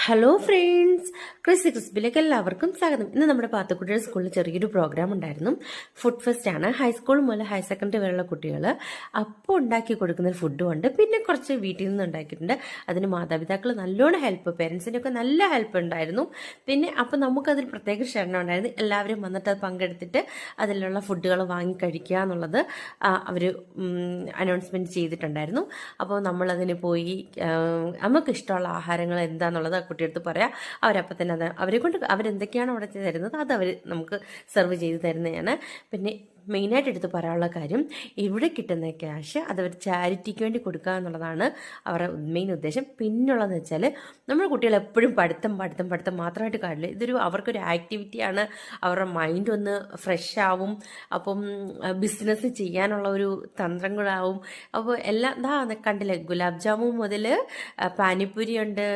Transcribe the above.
Hello friends, ക്രിസ്പിലേക്ക് എല്ലാവർക്കും സ്വാഗതം. ഇന്ന് നമ്മുടെ പാത്തക്കുട്ടിയുടെ സ്കൂളിൽ ചെറിയൊരു പ്രോഗ്രാം ഉണ്ടായിരുന്നു. ഫുഡ് ഫെസ്റ്റ് ആണ്. ഹൈസ്കൂൾ മുതൽ ഹയർ സെക്കൻഡറി വരെയുള്ള കുട്ടികൾ അപ്പോൾ ഉണ്ടാക്കി കൊടുക്കുന്ന ഫുഡും ഉണ്ട്. പിന്നെ കുറച്ച് വീട്ടിൽ നിന്ന് ഉണ്ടാക്കിയിട്ടുണ്ട്. അതിന് മാതാപിതാക്കൾ നല്ലോണം ഹെൽപ്പ്, പേരൻസിൻ്റെ ഒക്കെ നല്ല ഹെൽപ്പ് ഉണ്ടായിരുന്നു. പിന്നെ അപ്പോൾ നമുക്കതിൽ പ്രത്യേക ക്ഷണം ഉണ്ടായിരുന്നു. എല്ലാവരും വന്നിട്ട് അത് പങ്കെടുത്തിട്ട് അതിലുള്ള ഫുഡുകൾ വാങ്ങി കഴിക്കുക എന്നുള്ളത് അവർ അനൗൺസ്മെൻറ്റ് ചെയ്തിട്ടുണ്ടായിരുന്നു. അപ്പോൾ നമ്മളതിന് പോയി നമുക്കിഷ്ടമുള്ള ആഹാരങ്ങൾ എന്താണെന്നുള്ളത് കുട്ടിയെടുത്ത് പറയാം. അവരപ്പം തന്നെ അത് അവരെ കൊണ്ട് അവരെന്തൊക്കെയാണ് അവിടെ തരുന്നത് അത് അവർ നമുക്ക് സെർവ് ചെയ്ത് തരുന്നതാണ്. പിന്നെ മെയിനായിട്ട് എടുത്ത് പറയാനുള്ള കാര്യം, ഇവിടെ കിട്ടുന്ന ക്യാഷ് അതവർ ചാരിറ്റിക്ക് വേണ്ടി കൊടുക്കുക എന്നുള്ളതാണ് അവരുടെ മെയിൻ ഉദ്ദേശം. പിന്നുള്ളതെന്ന് വെച്ചാൽ നമ്മുടെ കുട്ടികൾ എപ്പോഴും പഠിത്തം മാത്രമായിട്ട് കാണില്ല. ഇതൊരു അവർക്കൊരു ആക്ടിവിറ്റിയാണ്. അവരുടെ മൈൻഡ് ഒന്ന് ഫ്രഷ് ആവും. അപ്പം ബിസിനസ് ചെയ്യാനുള്ള ഒരു തന്ത്രം കൂടെ ആവും. അപ്പോൾ എല്ലാം കണ്ടില്ലേ, ഗുലാബ് ജാമുൻ മുതൽ പാനിപ്പൂരി ഉണ്ട്,